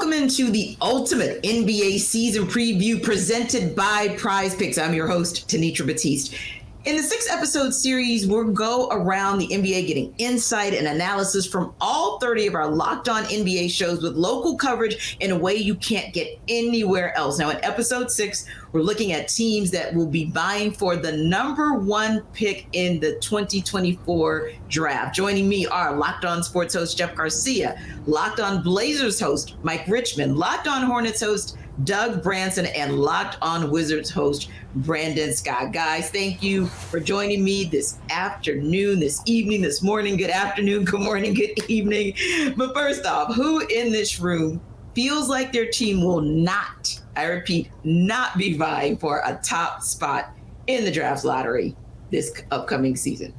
Welcome into the ultimate NBA season preview presented by Prize Picks. I'm your host, Tenitra Batiste. In the 6-episode series, we'll go around the NBA getting insight and analysis from all 30 of our Locked On NBA shows with local coverage in a way you can't get anywhere else. Now, in episode 6, we're looking at teams that will be vying for the number 1 pick in the 2024 draft. Joining me are Locked On Sports host Jeff Garcia, Locked On Blazers host Mike Richman, Locked On Hornets host Doug Branson, and Locked On Wizards host Brandon Scott. Guys, thank you for joining me this afternoon, this evening, this morning. Good afternoon, good morning, good evening. But first off, who in this room feels like their team will not, I repeat, not be vying for a top spot in the draft lottery this upcoming season?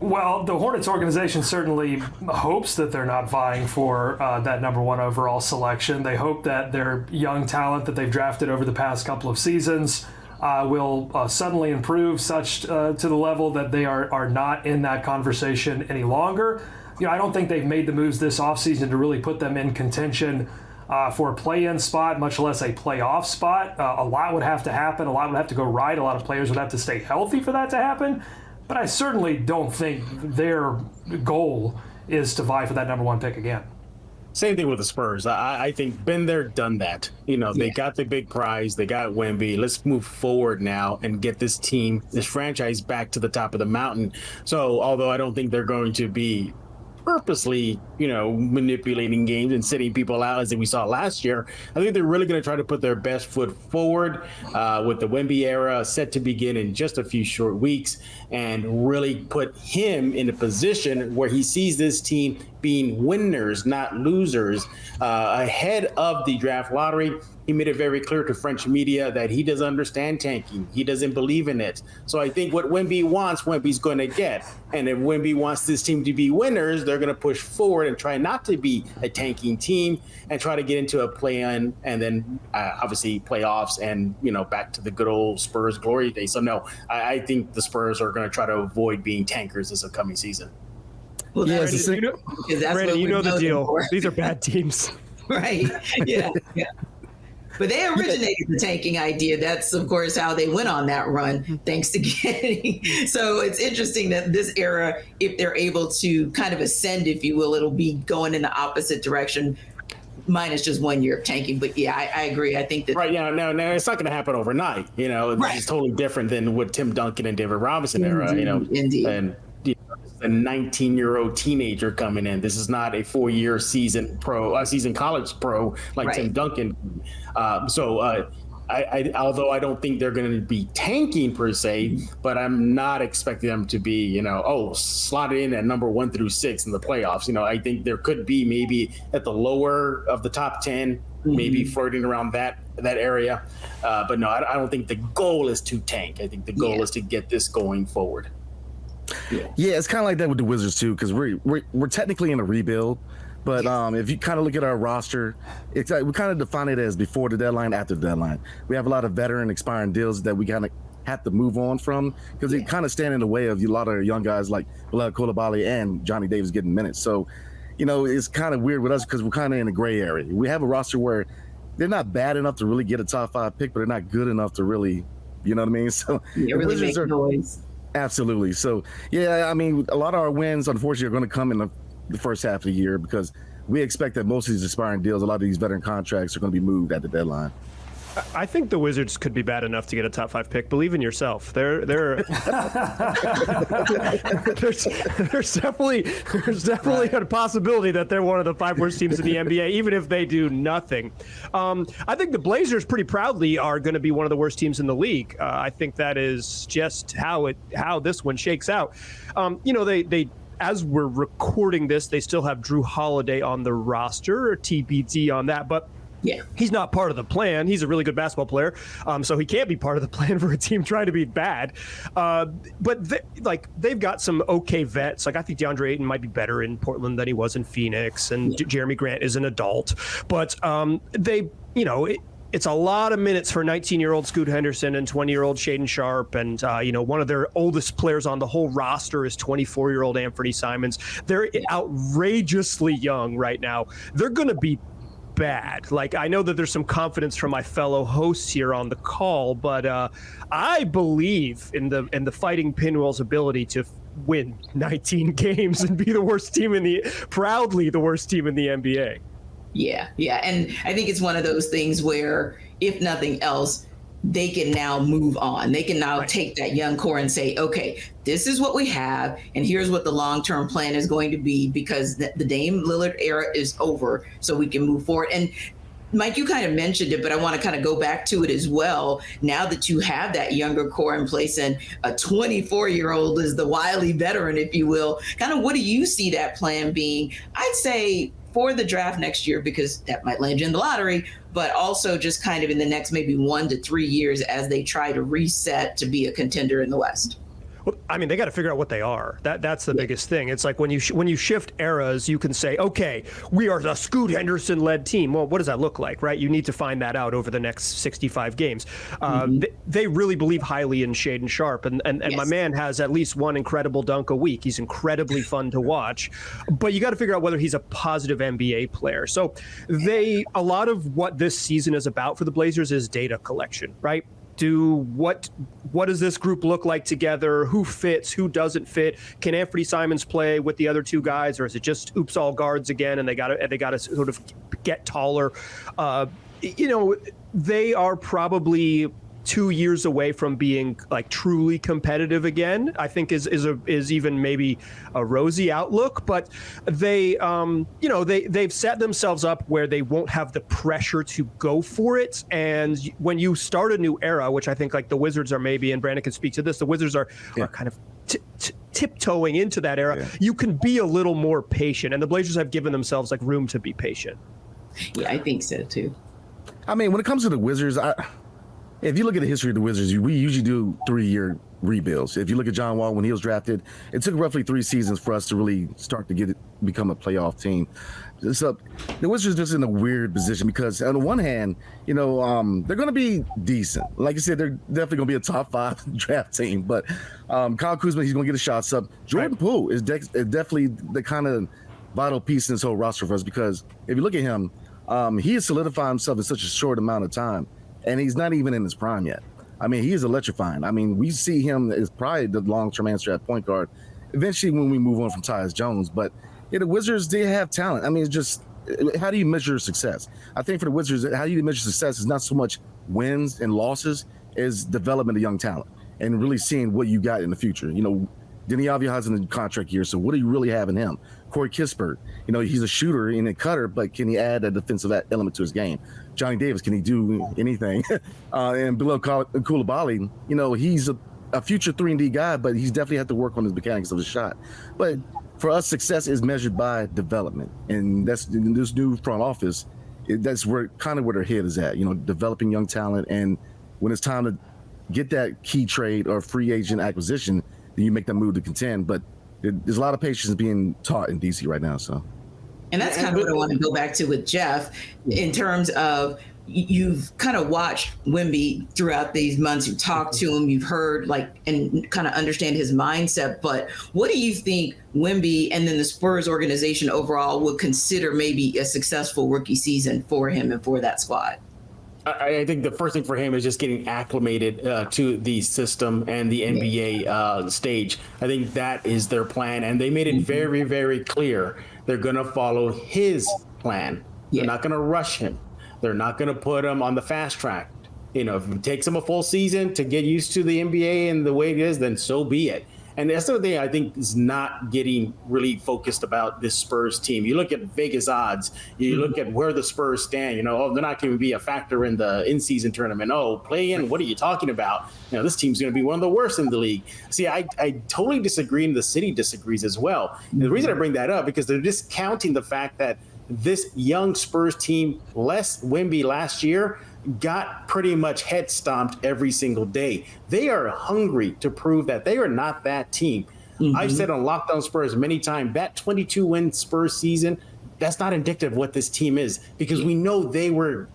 Well, the Hornets organization certainly hopes that they're not vying for that number 1 overall selection. They hope that their young talent that they've drafted over the past couple of seasons will suddenly improve such to the level that they are not in that conversation any longer. You know, I don't think they've made the moves this offseason to really put them in contention for a play-in spot, much less a playoff spot. A lot would have to happen. A lot would have to go right. A lot of players would have to stay healthy for that to happen. But I certainly don't think their goal is to vie for that number 1 pick again. Same thing with the Spurs. I think been there, done that. You know, they got the big prize. They got Wemby. Let's move forward now and get this team, this franchise back to the top of the mountain. So although I don't think they're going to be purposely, you know, manipulating games and sitting people out as we saw last year, I think they're really going to try to put their best foot forward with the Wemby era set to begin in just a few short weeks and really put him in a position where he sees this team being winners, not losers, ahead of the draft lottery. He made it very clear to French media that he doesn't understand tanking. He doesn't believe in it. So I think what Wemby wants, Wemby's going to get. And if Wemby wants this team to be winners, they're going to push forward and try not to be a tanking team and try to get into a play-in and then obviously playoffs and, you know, back to the good old Spurs glory days. So no, I think the Spurs are going to try to avoid being tankers this upcoming season. Well, Brandon, you know the deal. For. These are bad teams. Right. Yeah. But they originated the tanking idea. That's, of course, how they went on that run, thanks to getting. So it's interesting that this era, if they're able to kind of ascend, if you will, it'll be going in the opposite direction, minus just 1 year of tanking. But yeah, I agree. I think that. Right. Yeah. No, it's not going to happen overnight. You know, it's totally different than what Tim Duncan and David Robinson era, you know. Indeed. And, a 19-year-old teenager coming in. This is not a 4-year season college pro like Tim Duncan. Although I don't think they're going to be tanking per se, but I'm not expecting them to be, you know, slotted in at number 1 through 6 in the playoffs. You know, I think there could be maybe at the lower of the top 10, maybe flirting around that area. But no, I don't think the goal is to tank. I think the goal is to get this going forward. Yeah, it's kind of like that with the Wizards too, because we're technically in a rebuild, but if you kind of look at our roster, it's like we kind of define it as before the deadline, after the deadline. We have a lot of veteran expiring deals that we kind of have to move on from because it kind of stand in the way of a lot of young guys like Bilal Coulibaly and Johnny Davis getting minutes. So, you know, it's kind of weird with us because we're kind of in a gray area. We have a roster where they're not bad enough to really get a top 5 pick, but they're not good enough to really, you know what I mean? So really make noise. Absolutely. So, yeah, I mean, a lot of our wins, unfortunately, are going to come in the first half of the year because we expect that most of these expiring deals, a lot of these veteran contracts are going to be moved at the deadline. I think the Wizards could be bad enough to get a top 5 pick. Believe in yourself. There's definitely a possibility that they're one of the 5 worst teams in the NBA, even if they do nothing. I think the Blazers pretty proudly are going to be one of the worst teams in the league. I think that is just how this one shakes out. You know, they as we're recording this, they still have Drew Holiday on the roster, or TBD on that, but yeah, he's not part of the plan. He's a really good basketball player, so he can't be part of the plan for a team trying to be bad. But they've got some okay vets. Like I think DeAndre Ayton might be better in Portland than he was in Phoenix, and Jeremy Grant is an adult. But it's a lot of minutes for 19-year-old Scoot Henderson and 20-year-old Shaedon Sharpe, and one of their oldest players on the whole roster is 24-year-old Anthony Simons. They're outrageously young right now. They're going to be bad. Like, I know that there's some confidence from my fellow hosts here on the call, but I believe in the Fighting Pinwheel's ability to win 19 games and be proudly the worst team in the NBA. Yeah. And I think it's one of those things where, if nothing else, they can now move on. They can now take that young core and say, okay, this is what we have, and here's what the long-term plan is going to be, because the Dame Lillard era is over, so we can move forward. And Mike, you kind of mentioned it, but I want to kind of go back to it as well. Now that you have that younger core in place and a 24-year-old is the wily veteran, if you will, kind of what do you see that plan being? I'd say for the draft next year, because that might land you in the lottery, but also just kind of in the next maybe 1 to 3 years as they try to reset to be a contender in the West. Well, I mean, they got to figure out what they are. That's the biggest thing. It's like when you shift eras, you can say, okay, we are a Scoot Henderson led team. Well, what does that look like, right? You need to find that out over the next 65 games. They really believe highly in Shaedon Sharpe, and yes. My man has at least one incredible dunk a week. He's incredibly fun to watch, but you got to figure out whether he's a positive NBA player. So a lot of what this season is about for the Blazers is data collection, right? What does this group look like together? Who fits? Who doesn't fit? Can Anthony Simons play with the other two guys, or is it just oops all guards again? And they got to sort of get taller. They are probably 2 years away from being like truly competitive again. I think is even maybe a rosy outlook, but they've set themselves up where they won't have the pressure to go for it. And when you start a new era, which I think like the Wizards are maybe, and Brandon can speak to this, the Wizards are kind of tiptoeing into that era. Yeah. You can be a little more patient, and the Blazers have given themselves like room to be patient. Yeah, I think so too. I mean, when it comes to the Wizards, if you look at the history of the Wizards, we usually do 3-year rebuilds. If you look at John Wall when he was drafted, it took roughly 3 seasons for us to really start to become a playoff team. So the Wizards are just in a weird position because on the one hand, they're going to be decent. Like you said, they're definitely going to be a top 5 draft team. But Kyle Kuzma, he's going to get his shots up. Jordan Poole is definitely the kind of vital piece in this whole roster for us because if you look at him, he has solidified himself in such a short amount of time. And he's not even in his prime yet. I mean, he is electrifying. I mean, we see him as probably the long-term answer at point guard eventually when we move on from Tyus Jones. But the Wizards, they have talent. I mean, it's just, how do you measure success? I think for the Wizards, how you measure success is not so much wins and losses as development of young talent and really seeing what you got in the future. Denny Avdija has a contract year, so what do you really have in him? Corey Kispert, he's a shooter and a cutter, but can he add a defensive element to his game? Johnny Davis, can he do anything? And Bilal Coulibaly, he's a future 3-and-D guy, but he's definitely had to work on his mechanics of his shot. But for us, success is measured by development, and that's in this new front office. That's where their head is at, developing young talent, and when it's time to get that key trade or free agent acquisition, then you make that move to contend. But there's a lot of patience being taught in DC right now. So, and that's kind of what I want to go back to with Jeff in terms of you've kind of watched Wemby throughout these months. You've talked to him, you've heard and kind of understand his mindset. But what do you think Wemby and then the Spurs organization overall would consider maybe a successful rookie season for him and for that squad? I think the first thing for him is just getting acclimated to the system and the NBA stage. I think that is their plan. And they made it very, very clear they're going to follow his plan. Yeah. They're not going to rush him. They're not going to put him on the fast track. If it takes him a full season to get used to the NBA and the way it is, then so be it. And that's the thing I think is not getting really focused about this Spurs team. You look at Vegas odds, you look at where the Spurs stand, they're not going to be a factor in the in-season tournament. Oh, play-in, what are you talking about? This team's going to be one of the worst in the league. See, I totally disagree, and the city disagrees as well. And the reason I bring that up, because they're discounting the fact that this young Spurs team, less Wemby last year, got pretty much head stomped every single day. They are hungry to prove that they are not that team. I've said on Lockdown Spurs many times, that 22-win Spurs season, that's not indicative of what this team is, because we know they were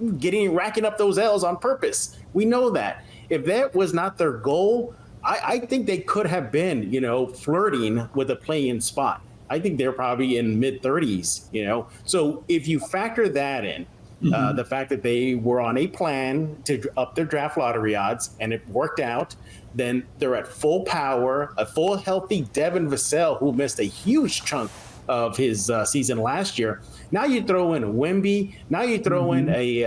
racking up those L's on purpose. We know that. If that was not their goal, I think they could have been, flirting with a play-in spot. I think they're probably in mid-30s, So if you factor that in, the fact that they were on a plan to up their draft lottery odds and it worked out, then they're at full power, a full healthy Devin Vassell, who missed a huge chunk of his season last year. Now you throw in Wemby. Now you throw in a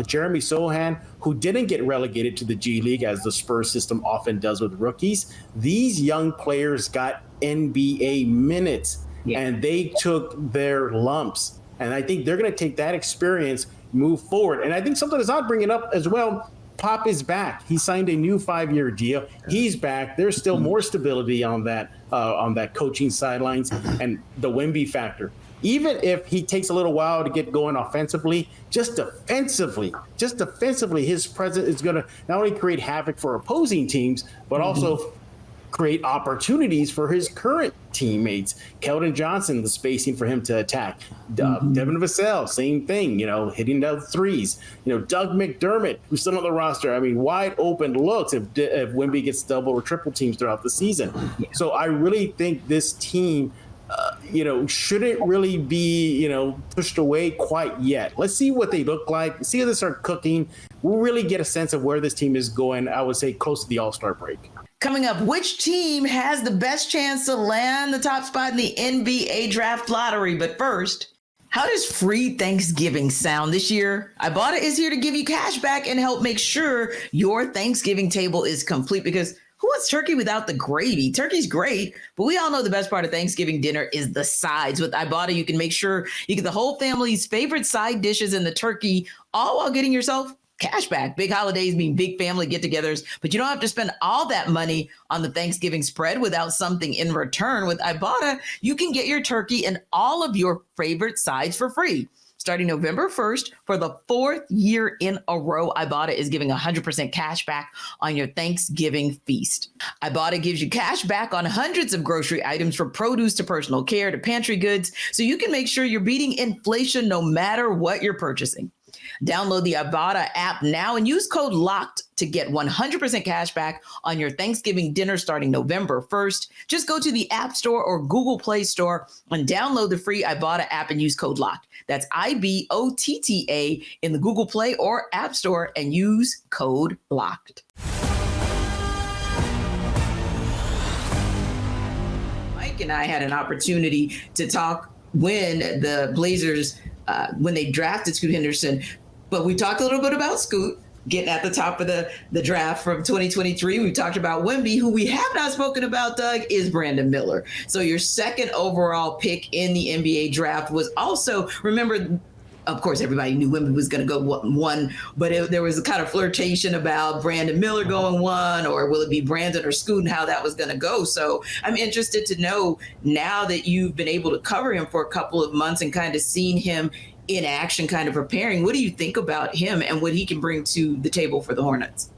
Jeremy Sohan, who didn't get relegated to the G League as the Spurs system often does with rookies. These young players got NBA minutes, and they took their lumps. And I think they're going to take that experience, move forward. And I think something that's not bringing up as well, Pop is back. He signed a new 5-year deal. He's back. There's still more stability on that coaching sidelines, and the Wemby factor. Even if he takes a little while to get going offensively, just defensively, his presence is going to not only create havoc for opposing teams, but also create opportunities for his current teammates. Keldon Johnson, the spacing for him to attack. Devin Vassell, same thing, hitting the threes. Doug McDermott, who's still on the roster. I mean, wide open looks if Wemby gets double or triple teams throughout the season. So I really think this team, shouldn't really be, pushed away quite yet. Let's see what they look like. See how they start cooking. We'll really get a sense of where this team is going, I would say, close to the All-Star break. Coming up, which team has the best chance to land the top spot in the NBA draft lottery? But first, how does free Thanksgiving sound this year? Ibotta is here to give you cash back and help make sure your Thanksgiving table is complete, because who wants turkey without the gravy? Turkey's great, but we all know the best part of Thanksgiving dinner is the sides. With Ibotta, you can make sure you get the whole family's favorite side dishes and the turkey, all while getting yourself cash back. Big holidays mean big family get-togethers, but you don't have to spend all that money on the Thanksgiving spread without something in return. With Ibotta, you can get your turkey and all of your favorite sides for free. Starting November 1st, for the 4th year in a row, Ibotta is giving 100% cash back on your Thanksgiving feast. Ibotta gives you cash back on hundreds of grocery items, from produce to personal care to pantry goods, so you can make sure you're beating inflation no matter what you're purchasing. Download the Ibotta app now and use code LOCKED to get 100% cash back on your Thanksgiving dinner starting November 1st. Just go to the App Store or Google Play Store and download the free Ibotta app and use code LOCKED. That's IBOTTA in the Google Play or App Store and use code LOCKED. Mike and I had an opportunity to talk when the Blazers, when they drafted Scoot Henderson, but we talked a little bit about Scoot getting at the top of the draft from 2023. We talked about Wemby. Who we have not spoken about, Doug, is Brandon Miller. So your second overall pick in the NBA draft was also, remember, of course, everybody knew Wemby was going to go one, but there was a kind of flirtation about Brandon Miller going one, or will it be Brandon or Scoot, and how that was going to go. So I'm interested to know, now that you've been able to cover him for a couple of months and kind of seen him in action, kind of preparing, what do you think about him and what he can bring to the table for the Hornets?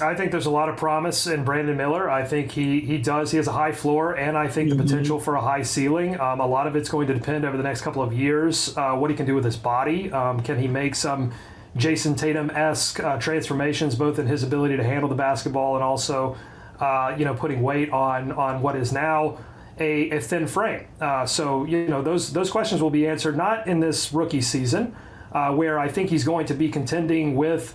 I think there's a lot of promise in Brandon Miller. I think he has a high floor, and I think the potential for a high ceiling. A lot of it's going to depend over the next couple of years, what he can do with his body. Can he make some Jason Tatum-esque transformations, both in his ability to handle the basketball and also, putting weight on what is now a thin frame. So those questions will be answered not in this rookie season, where I think he's going to be contending with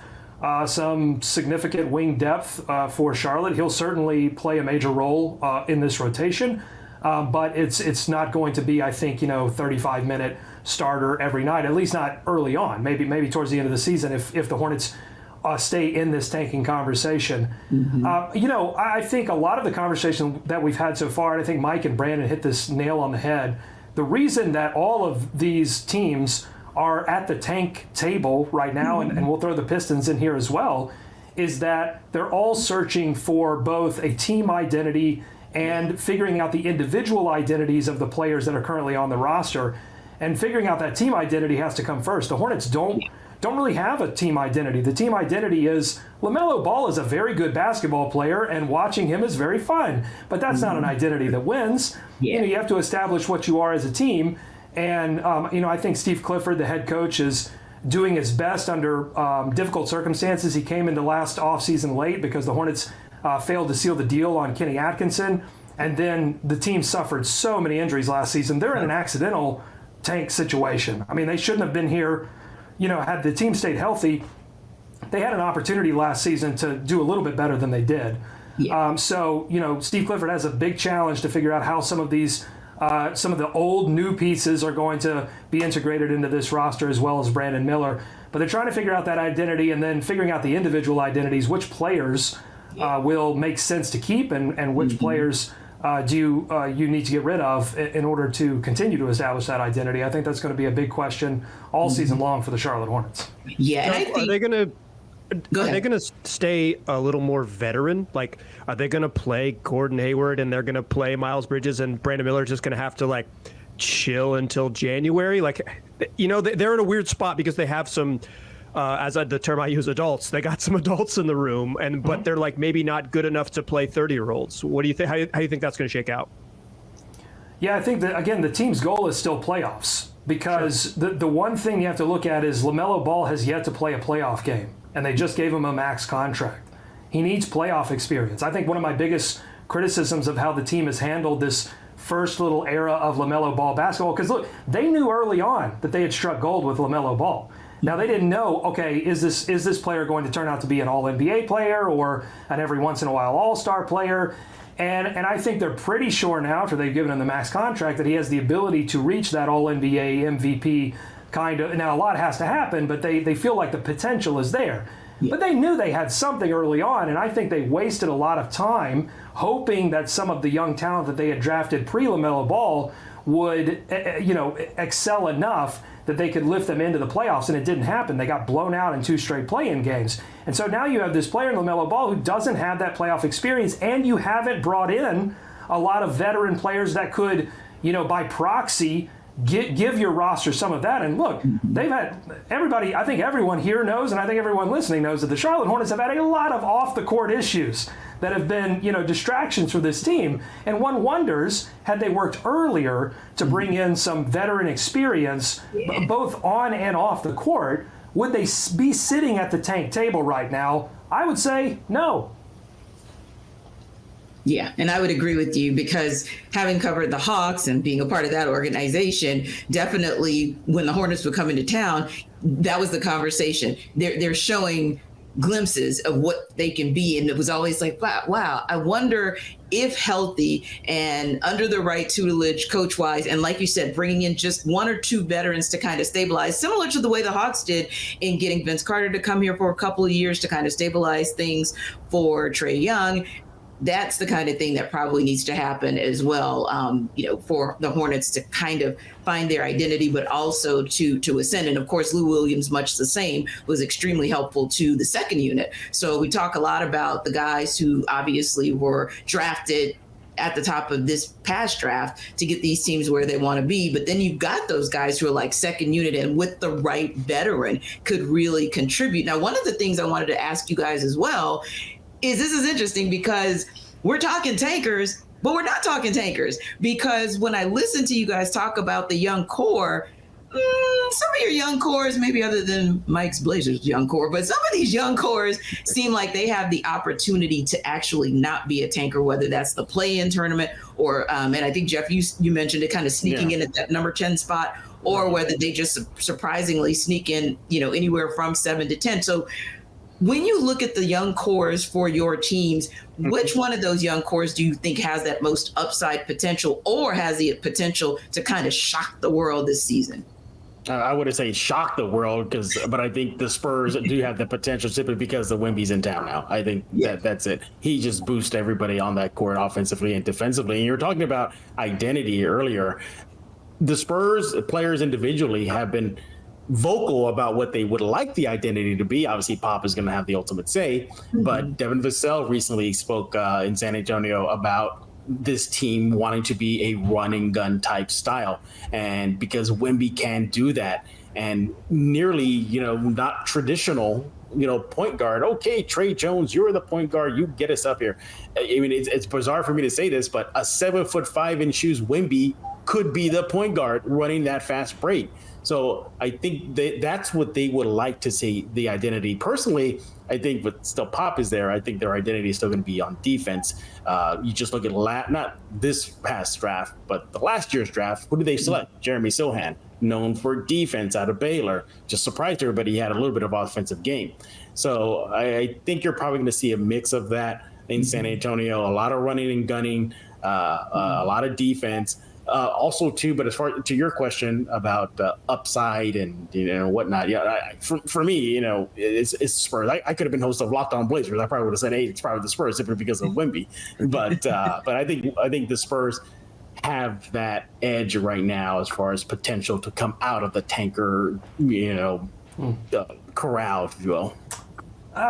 some significant wing depth for Charlotte. He'll certainly play a major role in this rotation, but it's not going to be, I think, 35-minute starter every night, at least not early on. Maybe towards the end of the season if the Hornets stay in this tanking conversation. I think a lot of the conversation that we've had so far, and I think Mike and Brandon hit this nail on the head, the reason that all of these teams are at the tank table right now, and we'll throw the Pistons in here as well, is that they're all searching for both a team identity and figuring out the individual identities of the players that are currently on the roster. And figuring out that team identity has to come first. The Hornets don't really have a team identity. The team identity is LaMelo Ball is a very good basketball player, and watching him is very fun. But that's not an identity that wins. You have to establish what you are as a team. And, I think Steve Clifford, the head coach, is doing his best under difficult circumstances. He came into last offseason late because the Hornets failed to seal the deal on Kenny Atkinson. And then the team suffered so many injuries last season. They're in an accidental tank situation. I mean, they shouldn't have been here. Had the team stayed healthy, they had an opportunity last season to do a little bit better than they did. Yeah. Steve Clifford has a big challenge to figure out how some of these, some of the old new pieces are going to be integrated into this roster, as well as Brandon Miller. But they're trying to figure out that identity and then figuring out the individual identities, which players will make sense to keep and which players do you need to get rid of in order to continue to establish that identity. I think that's going to be a big question all season long for the Charlotte Hornets. Yeah, and I think, are they going to go Are ahead. they going to stay a little more veteran? Like, are they going to play Gordon Hayward and they're going to play Miles Bridges and Brandon Miller just going to have to chill until January? They're in a weird spot because they have some, the term I use, adults. They got some adults in the room, but they're maybe not good enough to play 30-year-olds. What do you think? How do you think that's going to shake out? Yeah, I think that, again, the team's goal is still playoffs because the one thing you have to look at is LaMelo Ball has yet to play a playoff game, and they just gave him a max contract. He needs playoff experience. I think one of my biggest criticisms of how the team has handled this first little era of LaMelo Ball basketball, because look, they knew early on that they had struck gold with LaMelo Ball. Now, they didn't know, okay, is this player going to turn out to be an All-NBA player or an every once in a while All-Star player? And I think they're pretty sure now, after they've given him the max contract, that he has the ability to reach that All-NBA MVP kind of. Now, a lot has to happen, but they feel like the potential is there. Yeah. But they knew they had something early on, and I think they wasted a lot of time hoping that some of the young talent that they had drafted pre-LaMelo Ball would, excel enough that they could lift them into the playoffs, and it didn't happen. They got blown out in 2 straight play-in games. And so now you have this player in LaMelo Ball who doesn't have that playoff experience, and you haven't brought in a lot of veteran players that could, by proxy, give your roster some of that. And look, they've had everybody, I think everyone here knows, and I think everyone listening knows, that the Charlotte Hornets have had a lot of off-the-court issues that have been, distractions for this team. And one wonders, had they worked earlier to bring in some veteran experience, both on and off the court, would they be sitting at the tank table right now? I would say no. Yeah, and I would agree with you, because having covered the Hawks and being a part of that organization, definitely when the Hornets would come into town, that was the conversation. They're showing glimpses of what they can be, and it was always like, wow, I wonder if healthy and under the right tutelage coach-wise, and like you said, bringing in just 1 or 2 veterans to kind of stabilize, similar to the way the Hawks did in getting Vince Carter to come here for a couple of years to kind of stabilize things for Trae Young. That's the kind of thing that probably needs to happen as well, for the Hornets to kind of find their identity, but also to ascend. And of course, Lou Williams, much the same, was extremely helpful to the second unit. So we talk a lot about the guys who obviously were drafted at the top of this past draft to get these teams where they want to be. But then you've got those guys who are like second unit and with the right veteran could really contribute. Now, one of the things I wanted to ask you guys as well is, this is interesting because we're talking tankers, but we're not talking tankers, because when I listen to you guys talk about the young core, some of your young cores, maybe other than Mike's Blazers young core, but some of these young cores seem like they have the opportunity to actually not be a tanker, whether that's the play-in tournament or, and I think, Jeff, you mentioned it, kind of sneaking in at that number 10 spot, or whether they just surprisingly sneak in, anywhere from 7 to 10. So when you look at the young cores for your teams, which one of those young cores do you think has that most upside potential, or has the potential to kind of shock the world this season? I wouldn't say shock the world, but I think the Spurs do have the potential simply because the Wemby's in town now. I think that's it. He just boosts everybody on that court offensively and defensively. And you're talking about identity earlier. The Spurs players individually have been vocal about what they would like the identity to be. Obviously, Pop is going to have the ultimate say, but Devin Vassell recently spoke in San Antonio about this team wanting to be a run and gun type style, and because Wemby can do that, and nearly not traditional point guard. Okay, Trey Jones, you're the point guard, you get us up here. I mean, it's bizarre for me to say this, but a 7'5" in shoes Wemby could be the point guard running that fast break. So I think that's what they would like to see, the identity. Personally, I think what still Pop is there. I think their identity is still going to be on defense. You just look at not this past draft, but the last year's draft. Who did they select? Jeremy Sohan, known for defense out of Baylor. Just surprised everybody. He had a little bit of offensive game. So I think you're probably going to see a mix of that in San Antonio. A lot of running and gunning, a lot of defense. Also, too, but as far to your question about upside and whatnot, for me, it's Spurs. I could have been host of Locked On Blazers. I probably would have said, hey, it's probably the Spurs simply because of Wemby. But I think the Spurs have that edge right now as far as potential to come out of the tanker, corral, if you will.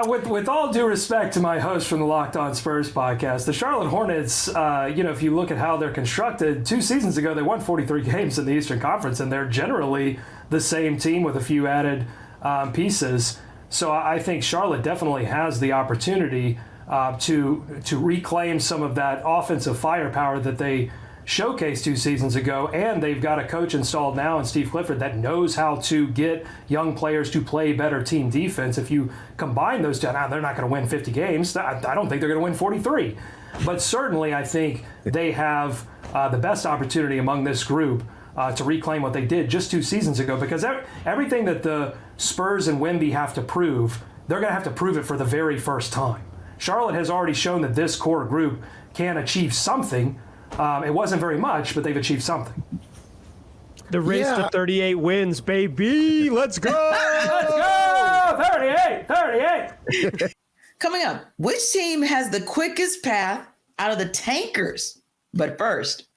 With all due respect to my host from the Locked On Spurs podcast, the Charlotte Hornets, if you look at how they're constructed, 2 seasons ago they won 43 games in the Eastern Conference, and they're generally the same team with a few added pieces. So I think Charlotte definitely has the opportunity to reclaim some of that offensive firepower that they showcased 2 seasons ago, and they've got a coach installed now in Steve Clifford that knows how to get young players to play better team defense. If you combine those two, now they're not going to win 50 games. I don't think they're going to win 43. But certainly I think they have the best opportunity among this group to reclaim what they did just 2 seasons ago, because everything that the Spurs and Wemby have to prove, they're going to have to prove it for the very first time. Charlotte has already shown that this core group can achieve something. It wasn't very much, but they've achieved something. The race to 38 wins, baby. Let's go. Let's go. 38. Coming up, which team has the quickest path out of the tankers? But first,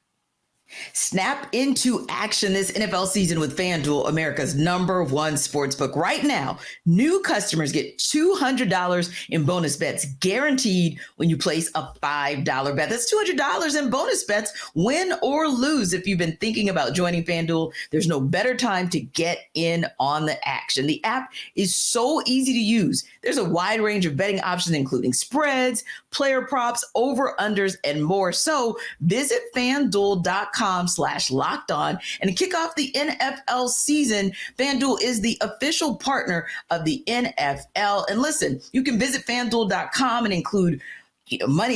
snap into action this NFL season with FanDuel, America's #1 sportsbook. Right now, new customers get $200 in bonus bets guaranteed when you place a $5 bet. That's $200 in bonus bets, win or lose. If you've been thinking about joining FanDuel, there's no better time to get in on the action. The app is so easy to use. There's a wide range of betting options, including spreads, player props, over-unders, and more. So visit FanDuel.com/lockedon and kick off the NFL season. FanDuel is the official partner of the NFL. And listen, you can visit FanDuel.com and include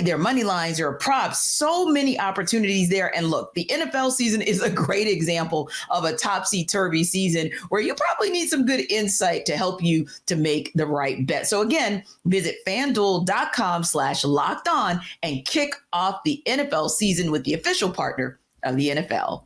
their money lines, their props, so many opportunities there. And look, the NFL season is a great example of a topsy-turvy season where you probably need some good insight to help you to make the right bet. So again, visit FanDuel.com/lockedon and kick off the NFL season with the official partner of the NFL.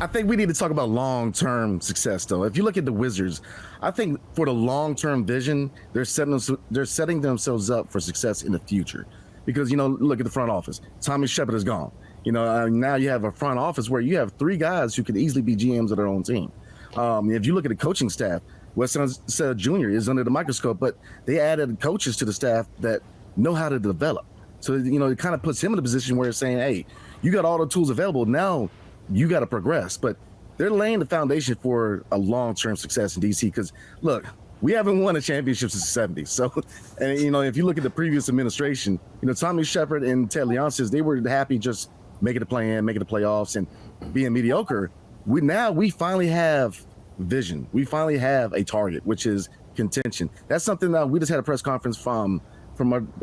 I think we need to talk about long-term success, though. If you look at the Wizards, I think for the long-term vision, they're setting themselves up for success in the future. Because, look at the front office. Tommy Shepard is gone. Now you have a front office where you have 3 guys who could easily be GMs of their own team. If you look at the coaching staff, Weston Jr. is under the microscope, but they added coaches to the staff that know how to develop. So, it kind of puts him in a position where it's saying, hey, you got all the tools available. Now you got to progress. But they're laying the foundation for a long-term success in DC because, look, we haven't won a championship since the 70s. So, and, if you look at the previous administration, Tommy Shepard and Ted Leonsis, they were happy just making the play-in, making the playoffs, and being mediocre. We finally have vision. We finally have a target, which is contention. That's something that we just had a press conference from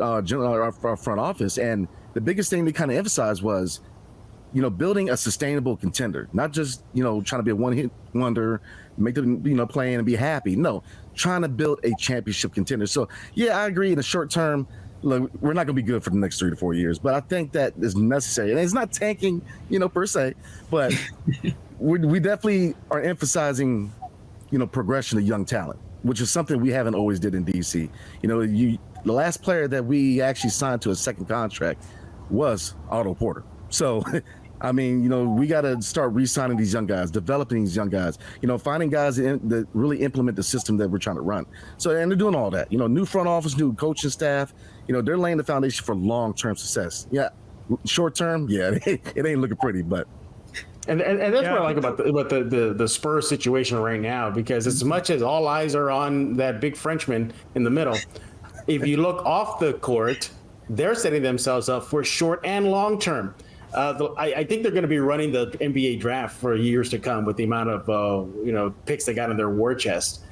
our front office. And the biggest thing they kind of emphasized was, building a sustainable contender, not just, trying to be a one-hit wonder, make them, play in and be happy. No, trying to build a championship contender. So, yeah, I agree in the short term, look, we're not going to be good for the next 3 to 4 years, but I think that is necessary. And it's not tanking, per se, but we definitely are emphasizing, progression of young talent, which is something we haven't always did in DC. The last player that we actually signed to a second contract was Otto Porter. So, we got to start re-signing these young guys, developing these young guys, finding guys that really implement the system that we're trying to run. So, and they're doing all that, new front office, new coaching staff, they're laying the foundation for long-term success. Yeah. Short term, yeah, it ain't looking pretty, but. And that's what I like about the Spurs situation right now, because as much as all eyes are on that big Frenchman in the middle, if you look off the court, they're setting themselves up for short and long term. I think they're going to be running the NBA draft for years to come with the amount of picks they got in their war chest.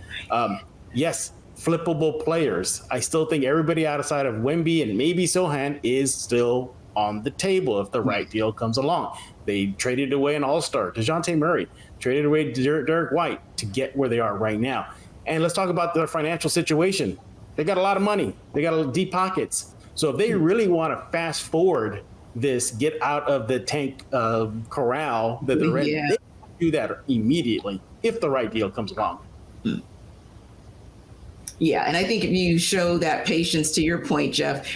Yes, flippable players. I still think everybody outside of Wemby and maybe Sohan is still on the table if the right deal comes along. They traded away an all-star, DeJounte Murray, traded away Derek White to get where they are right now. And let's talk about their financial situation. They got a lot of money. They got deep pockets. So if they really want to fast forward this, get out of the tank corral that they're in, they can do that immediately if the right deal comes along. Yeah, and I think if you show that patience, to your point, Jeff,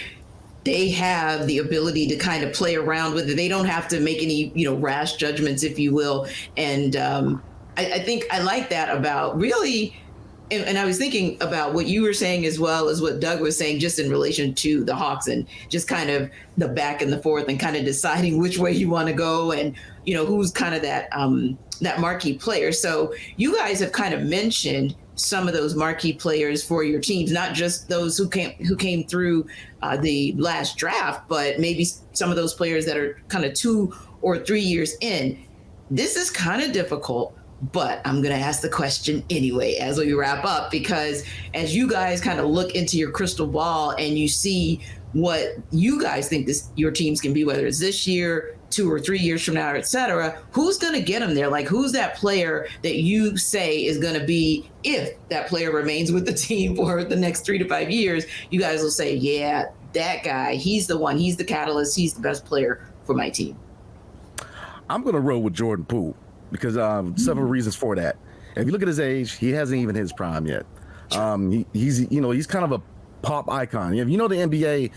they have the ability to kind of play around with it. They don't have to make any, rash judgments, if you will. And I think I like that about really, and I was thinking about what you were saying as well as what Doug was saying, just in relation to the Hawks and just kind of the back and the forth and kind of deciding which way you want to go and, who's kind of that marquee player. So you guys have kind of mentioned some of those marquee players for your teams, not just those who came through the last draft, but maybe some of those players that are kind of 2 or 3 years in. This is kind of difficult, but I'm going to ask the question anyway as we wrap up, because as you guys kind of look into your crystal ball and you see what you guys think your teams can be, whether it's this year, 2 or 3 years from now, et cetera, who's going to get them there? Like, who's that player that you say is going to be, if that player remains with the team for the next 3 to 5 years, you guys will say, yeah, that guy, he's the one, he's the catalyst, he's the best player for my team. I'm going to roll with Jordan Poole because several reasons for that. If you look at his age, he hasn't even hit his prime yet. He's kind of a pop icon. The NBA,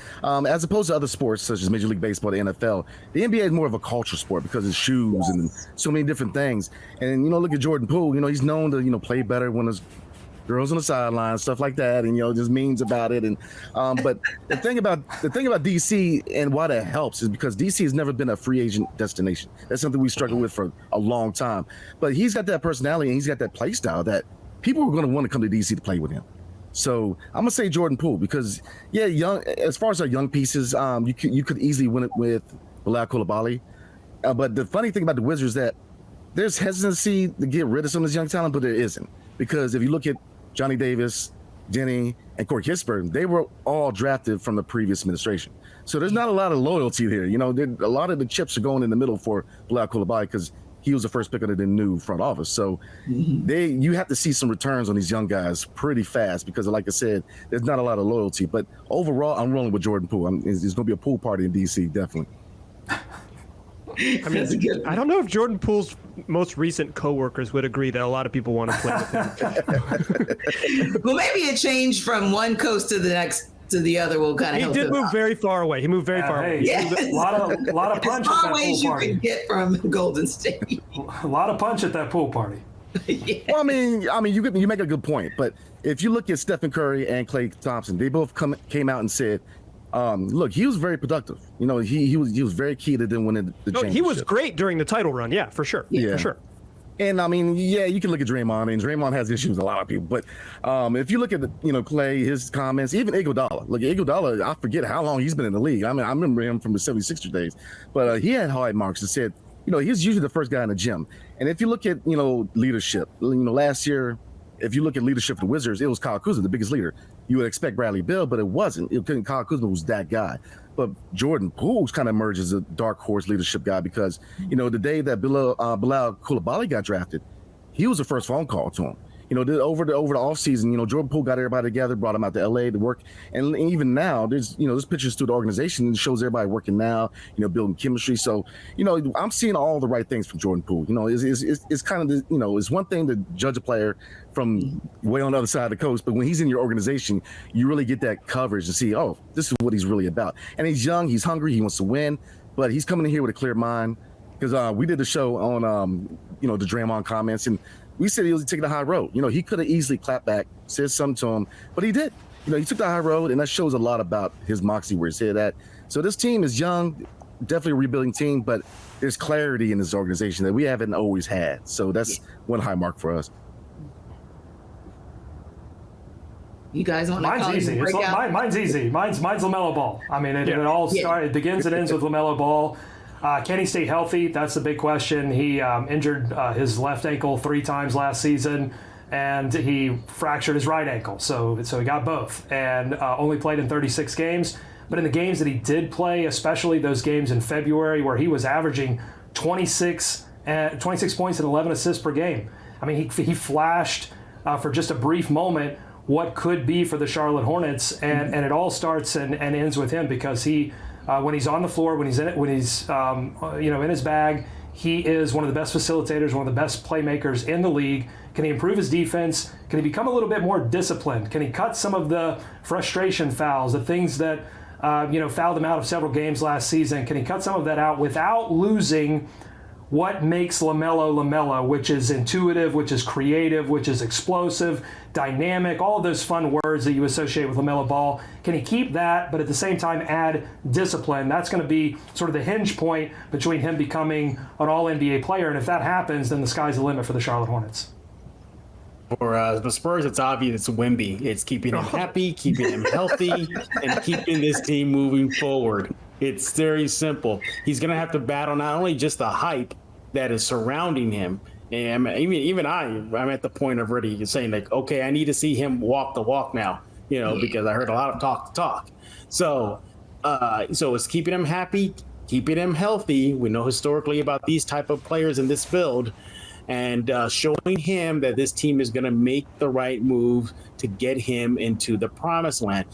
as opposed to other sports such as Major League Baseball, the NFL, the NBA is more of a culture sport because of shoes and so many different things. And look at Jordan Poole. He's known to play better when there's girls on the sideline, stuff like that, and just memes about it. And but the thing about DC and why that helps is because DC has never been a free agent destination. That's something we struggled with for a long time. But he's got that personality and he's got that play style that people are going to want to come to DC to play with him. So I'm gonna say Jordan Poole because young. As far as our young pieces, you could easily win it with Bilal Coulibaly. But the funny thing about the Wizards is that there's hesitancy to get rid of some of this young talent, but there isn't, because if you look at Johnny Davis, Denny, and Corey Kispert, they were all drafted from the previous administration. So there's not a lot of loyalty there. A lot of the chips are going in the middle for Bilal Coulibaly because he was the first pick under the new front office. So you have to see some returns on these young guys pretty fast because, like I said, there's not a lot of loyalty. But overall, I'm rolling with Jordan Poole. There's going to be a pool party in D.C., definitely. I mean, I don't know if Jordan Poole's most recent coworkers would agree that a lot of people want to play with him. Well, maybe it changed from one coast to the next to the other will kind of help. He did move very far away. He moved very far away. Yes. A lot of punch at that pool party. You can get from Golden State. A lot of punch at that pool party. Yeah. Well, I mean, you make a good point, but if you look at Stephen Curry and Klay Thompson, they both came out and said, look, he was very productive. He was very key to them winning the championship. He was great during the title run. Yeah, for sure. Yeah. For sure. And I mean, you can look at Draymond, and Draymond has issues with a lot of people. But if you look at Klay, his comments, even Iguodala. Look, Iguodala, I forget how long he's been in the league. I mean, I remember him from the 76ers days. But he had high marks and said, he's usually the first guy in the gym. And if you look at leadership, last year, if you look at leadership for the Wizards, it was Kyle Kuzma, the biggest leader. You would expect Bradley Beal, but it wasn't. Kyle Kuzma was that guy. But Jordan Poole kind of emerged as a dark horse leadership guy because, the day that Bilal Coulibaly got drafted, he was the first phone call to him. Over the offseason, Jordan Poole got everybody together, brought him out to LA to work. And even now, there's pictures through the organization and shows everybody working now, building chemistry. So, I'm seeing all the right things from Jordan Poole. It's kind of, it's one thing to judge a player from way on the other side of the coast, but when he's in your organization, you really get that coverage to see, oh, this is what he's really about. And he's young, he's hungry, he wants to win, but he's coming in here with a clear mind. Because we did the show on, the Draymond comments, and we said he was taking the high road. He could have easily clapped back, said something to him, but he did. He took the high road, and that shows a lot about his moxie, where his head at. So this team is young, definitely a rebuilding team, but there's clarity in this organization that we haven't always had. So that's one high mark for us. You guys want to call Mine's easy. Mine's easy. Mine's LaMelo Ball. I mean, it all starts. It begins and ends with LaMelo Ball. Can he stay healthy? That's the big question. He injured his left ankle 3 times last season, and he fractured his right ankle. So he got both, and only played in 36 games. But in the games that he did play, especially those games in February where he was averaging 26 points and 11 assists per game. I mean, he flashed for just a brief moment what could be for the Charlotte Hornets, and it all starts and ends with him, because he, when he's on the floor, when he's in his bag, he is one of the best facilitators, one of the best playmakers in the league. Can he improve his defense? Can he become a little bit more disciplined? Can he cut some of the frustration fouls, the things that fouled him out of several games last season? Can he cut some of that out without losing what makes LaMelo, which is intuitive, which is creative, which is explosive, dynamic, all of those fun words that you associate with LaMelo Ball? Can he keep that, but at the same time add discipline? That's going to be sort of the hinge point between him becoming an all-NBA player. And if that happens, then the sky's the limit for the Charlotte Hornets. For the Spurs, it's obvious it's Wemby. It's keeping him happy, keeping him healthy, and keeping this team moving forward. It's very simple. He's going to have to battle not only just the hype that is surrounding him, and even I'm at the point of already saying, like, okay, I need to see him walk the walk now, because I heard a lot of talk. So it's keeping him happy, keeping him healthy. We know historically about these type of players in this field, and showing him that this team is going to make the right move to get him into the promised land.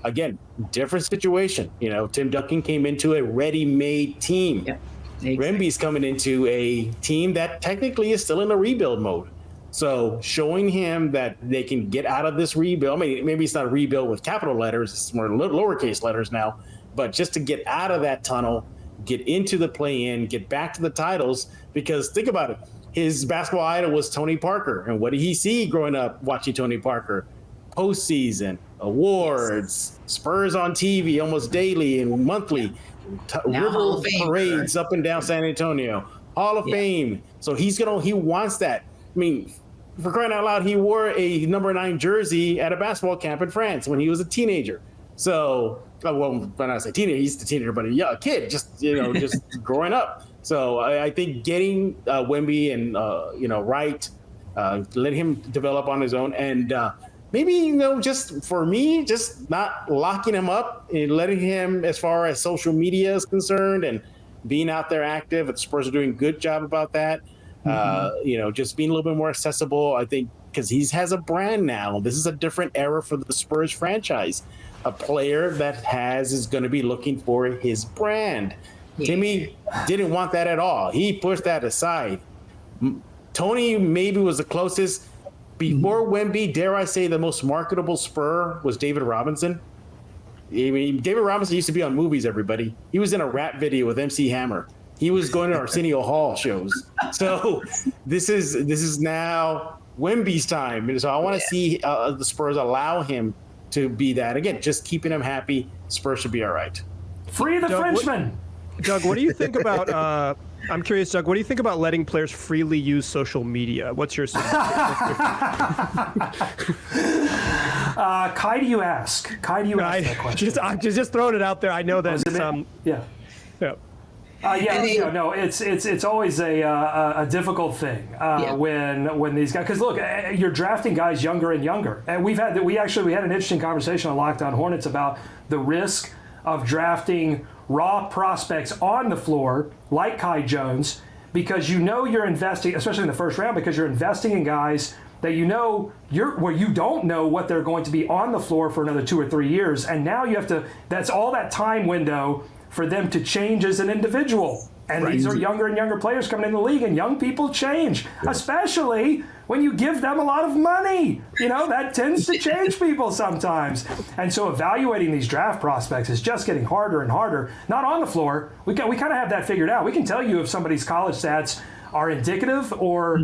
Again, different situation. Tim Duncan came into a ready-made team. Yeah. Exactly. Wemby's coming into a team that technically is still in a rebuild mode. So showing him that they can get out of this rebuild, I mean, maybe it's not a rebuild with capital letters, it's more lowercase letters now, but just to get out of that tunnel, get into the play-in, get back to the titles, because think about it. His basketball idol was Tony Parker. And what did he see growing up watching Tony Parker? Postseason, awards, Spurs on TV almost daily and monthly. River parades up and down San Antonio, Hall of Fame. So he wants that. I mean, for crying out loud, he wore a number 9 jersey at a basketball camp in France when he was a teenager. So, when I say teenager, he's a teenager, but a kid, just growing up. So I think getting Wemby and right, let him develop on his own, and maybe, just for me, just not locking him up and letting him, as far as social media is concerned and being out there active. The Spurs are doing a good job about that. Just being a little bit more accessible, I think, because he has a brand now. This is a different era for the Spurs franchise. A player that is going to be looking for his brand. Yeah. Timmy didn't want that at all. He pushed that aside. Tony maybe was the closest. Before Wemby, dare I say, the most marketable Spur was David Robinson. I mean, David Robinson used to be on movies, everybody. He was in a rap video with MC Hammer. He was going to Arsenio Hall shows. So this is now Wemby's time. And so I want to see the Spurs allow him to be that. Again, just keeping him happy. Spurs should be all right. Free the Frenchman. Doug, what do you think about I'm curious, Doug, what do you think about letting players freely use social media? What's your suggestion? Kai, do you ask? Kai, do you ask that question? I'm just throwing it out there. I know that it's always a difficult thing when these guys, because look, you're drafting guys younger and younger, and we had an interesting conversation on Locked On Hornets about the risk of drafting raw prospects on the floor like Kai Jones, because you're investing, especially in the first round, because you're investing in guys that you don't know what they're going to be on the floor for another 2 or 3 years, and now that's all that time window for them to change as an individual. And these are younger and younger players coming in the league, and young people change, especially when you give them a lot of money. That tends to change people sometimes. And so evaluating these draft prospects is just getting harder and harder. Not on the floor. We kind of have that figured out. We can tell you if somebody's college stats are indicative or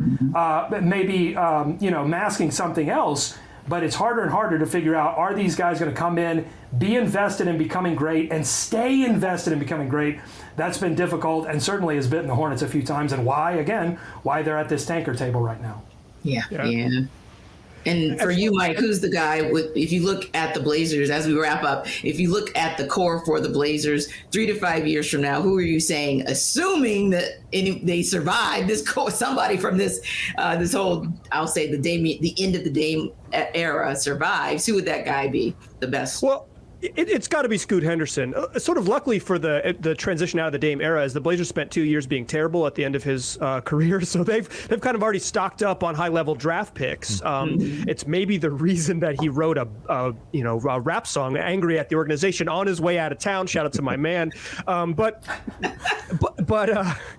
maybe masking something else. But it's harder and harder to figure out, are these guys going to come in, be invested in becoming great, and stay invested in becoming great? That's been difficult, and certainly has bitten the Hornets a few times, and why they're at this tanker table right now. Yeah. And for you, Mike, who's the guy if you look at the Blazers, as we wrap up, if you look at the core for the Blazers 3 to 5 years from now, who are you saying, assuming that they survive this core, somebody from this whole, I'll say the end of the Dame era survives, who would that guy be the best? Well, it's got to be Scoot Henderson. Sort of luckily for the transition out of the Dame era, is the Blazers spent 2 years being terrible at the end of his career, so they've kind of already stocked up on high-level draft picks. It's maybe the reason that he wrote a rap song, angry at the organization, on his way out of town. Shout out to my man. But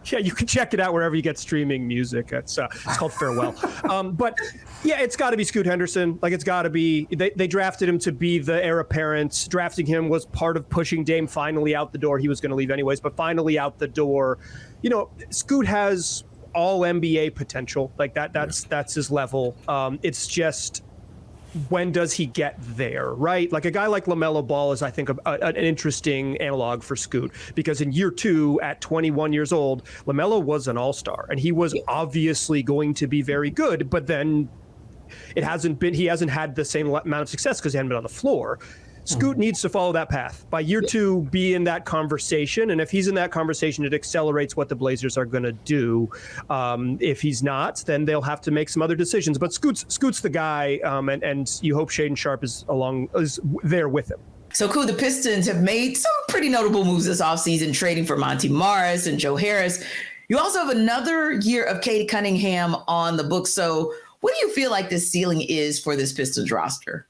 yeah, you can check it out wherever you get streaming music. It's called Farewell. But yeah, it's got to be Scoot Henderson. Like, it's got to be. They drafted him to be the heir apparent. Drafting him was part of pushing Dame finally out the door. He was going to leave anyways, but finally out the door. Scoot has all NBA potential. Like that's his level. It's just, when does he get there, right? Like a guy like LaMelo Ball is, I think, an interesting analog for Scoot, because in year 2, at 21 years old, LaMelo was an all-star, and he was obviously going to be very good, but then he hasn't had the same amount of success because he hadn't been on the floor. Scoot needs to follow that path. By year 2, be in that conversation. And if he's in that conversation, it accelerates what the Blazers are going to do. If he's not, then they'll have to make some other decisions. But Scoot's the guy, and you hope Shaedon Sharpe is there with him. So, Ku, the Pistons have made some pretty notable moves this offseason, trading for Monty Morris and Joe Harris. You also have another year of Cade Cunningham on the books. So what do you feel like the ceiling is for this Pistons roster?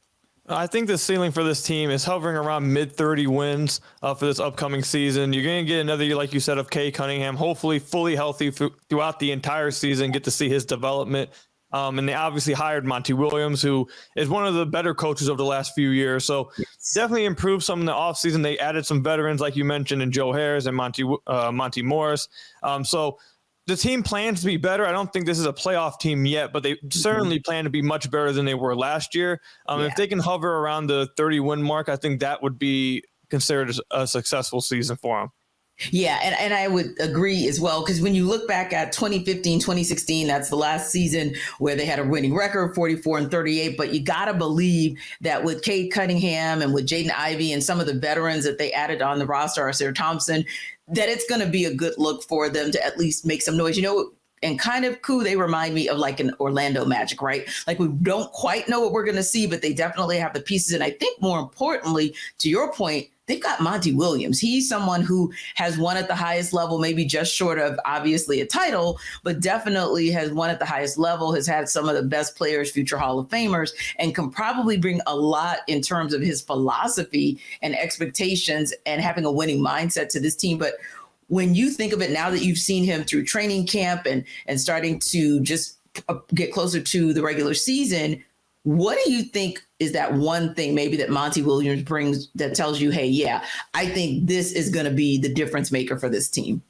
I think the ceiling for this team is hovering around mid-30 wins for this upcoming season. You're going to get another year, like you said, of Cade Cunningham, hopefully fully healthy throughout the entire season, get to see his development. And they obviously hired Monty Williams, who is one of the better coaches over the last few years. So definitely improved some in the offseason. They added some veterans, like you mentioned, in Joe Harris and Monty Morris. So the team plans to be better. I don't think this is a playoff team yet, but they certainly plan to be much better than they were last year. If they can hover around the 30-win mark, I think that would be considered a successful season for them. Yeah, and I would agree as well, because when you look back at 2015, 2016, that's the last season where they had a winning record, 44-38. But you got to believe that with Cade Cunningham and with Jaden Ivey and some of the veterans that they added on the roster, Arcir Thompson, that it's going to be a good look for them to at least make some noise. And kind of Ku, they remind me of like an Orlando Magic, right? Like, we don't quite know what we're going to see, but they definitely have the pieces. And I think more importantly, to your point, they've got Monty Williams. He's someone who has won at the highest level, maybe just short of obviously a title, but definitely has won at the highest level, has had some of the best players, future Hall of Famers, and can probably bring a lot in terms of his philosophy and expectations and having a winning mindset to this team. But when you think of it, now that you've seen him through training camp and starting to just get closer to the regular season, what do you think is that one thing maybe that Monty Williams brings that tells you, hey, yeah, I think this is going to be the difference maker for this team?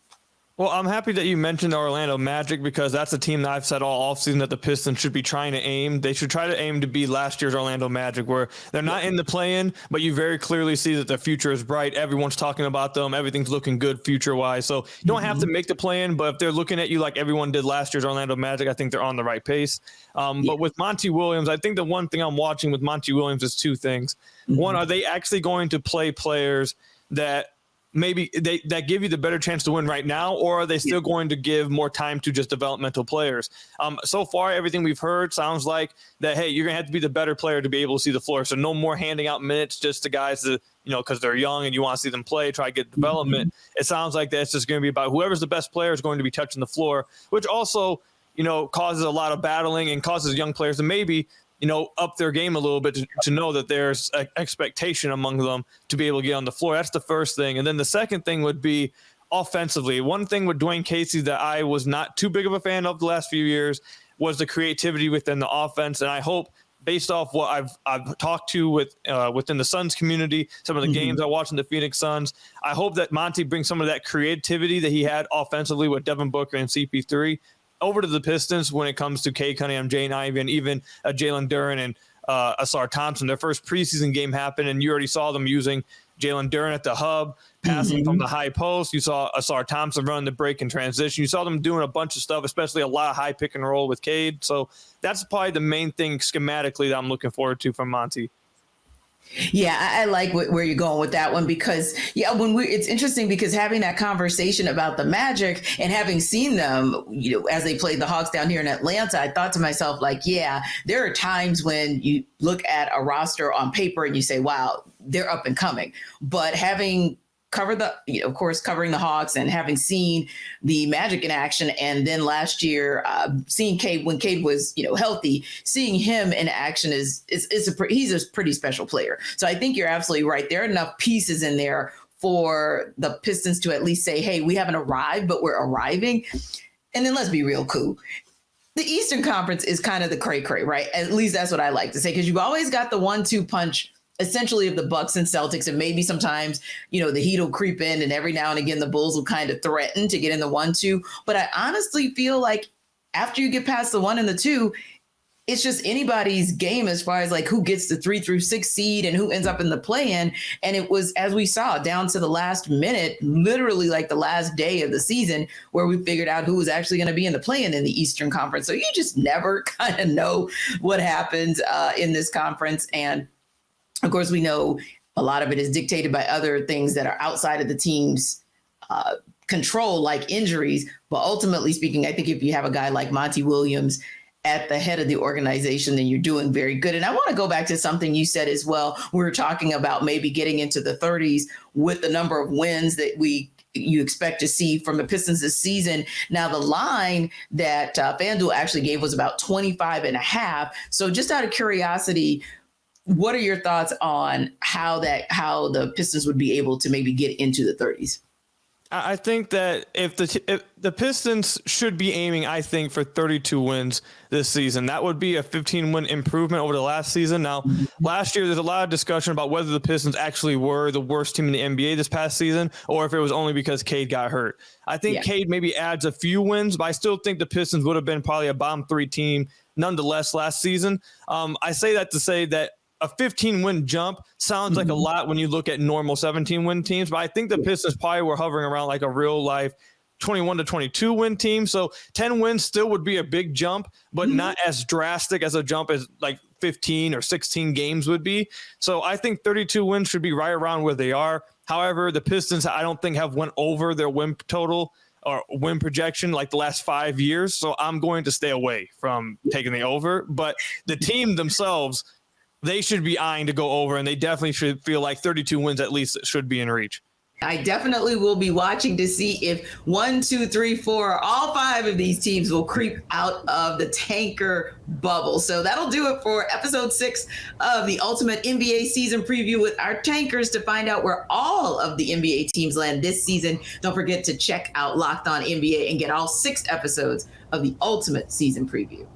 Well, I'm happy that you mentioned the Orlando Magic, because that's a team that I've said all offseason that the Pistons should be trying to aim. They should try to aim to be last year's Orlando Magic, where they're not in the play-in, but you very clearly see that their future is bright. Everyone's talking about them. Everything's looking good future-wise. So you don't have to make the play-in, but if they're looking at you like everyone did last year's Orlando Magic, I think they're on the right pace. But with Monty Williams, I think the one thing I'm watching with Monty Williams is two things. One, are they actually going to play players that maybe that give you the better chance to win right now, or are they still going to give more time to just developmental players? So far, everything we've heard sounds like that, hey, you're going to have to be the better player to be able to see the floor. So no more handing out minutes just to guys that, because they're young and you want to see them play, try to get development. It sounds like that's just going to be about whoever's the best player is going to be touching the floor, which also, causes a lot of battling and causes young players to maybe up their game a little bit to know that there's an expectation among them to be able to get on the floor. That's the first thing. And then the second thing would be offensively. One thing with Dwayne Casey that I was not too big of a fan of the last few years was the creativity within the offense. And I hope, based off what I've talked to within the Suns community, some of the games I watched in the Phoenix Suns, I hope that Monty brings some of that creativity that he had offensively with Devin Booker and CP3 over to the Pistons when it comes to Cade Cunningham, Jaden Ivey, and even Jalen Duren and Arcir Thompson. Their first preseason game happened, and you already saw them using Jalen Duren at the hub, passing from the high post. You saw Asar Thompson run the break and transition. You saw them doing a bunch of stuff, especially a lot of high pick and roll with Cade. So that's probably the main thing schematically that I'm looking forward to from Monty. Yeah, I like where you're going with that one because, it's interesting because having that conversation about the Magic and having seen them, as they played the Hawks down here in Atlanta, I thought to myself, there are times when you look at a roster on paper and you say, wow, they're up and coming. But having covered covering the Hawks and having seen the Magic in action, and then last year seeing Cade when Cade was healthy, seeing him in action he's a pretty special player. So I think you're absolutely right. There are enough pieces in there for the Pistons to at least say, hey, we haven't arrived, but we're arriving. And then let's be real, Ku. The Eastern Conference is kind of the cray-cray, right? At least that's what I like to say, because you've always got the 1-2 punch essentially of the Bucks and Celtics, and maybe sometimes, the Heat will creep in, and every now and again the Bulls will kind of threaten to get in the 1-2. But I honestly feel like after you get past the 1 and the 2, it's just anybody's game as far as who gets the 3 through 6 seed and who ends up in the play-in. And it was, as we saw, down to the last minute, literally the last day of the season, where we figured out who was actually going to be in the play-in in the Eastern Conference. So you just never kind of know what happens in this conference. And of course, we know a lot of it is dictated by other things that are outside of the team's control, like injuries. But ultimately speaking, I think if you have a guy like Monty Williams at the head of the organization, then you're doing very good. And I want to go back to something you said as well. We were talking about maybe getting into the 30s with the number of wins that you expect to see from the Pistons this season. Now, the line that FanDuel actually gave was about 25.5. So just out of curiosity, what are your thoughts on how the Pistons would be able to maybe get into the 30s? I think that if the Pistons should be aiming, I think, for 32 wins this season. That would be a 15-win improvement over the last season. Now, last year, there's a lot of discussion about whether the Pistons actually were the worst team in the NBA this past season, or if it was only because Cade got hurt. I think Cade maybe adds a few wins, but I still think the Pistons would have been probably a bottom 3 team nonetheless last season. I say that to say that a 15-win jump sounds like a lot when you look at normal 17-win teams, but I think the Pistons probably were hovering around a real-life 21 to 22 win team. So 10 wins still would be a big jump, but not as drastic as a jump as 15 or 16 games would be. So I think 32 wins should be right around where they are. However, the Pistons, I don't think, have went over their win total or win projection the last 5 years. So I'm going to stay away from taking the over. But the team themselves, they should be eyeing to go over, and they definitely should feel like 32 wins at least should be in reach. I definitely will be watching to see if 1, 2, 3, 4, all 5 of these teams will creep out of the tanker bubble. So that'll do it for episode 6 of the Ultimate NBA Season Preview with our tankers. To find out where all of the NBA teams land this season, don't forget to check out Locked On NBA and get all 6 episodes of the Ultimate Season Preview.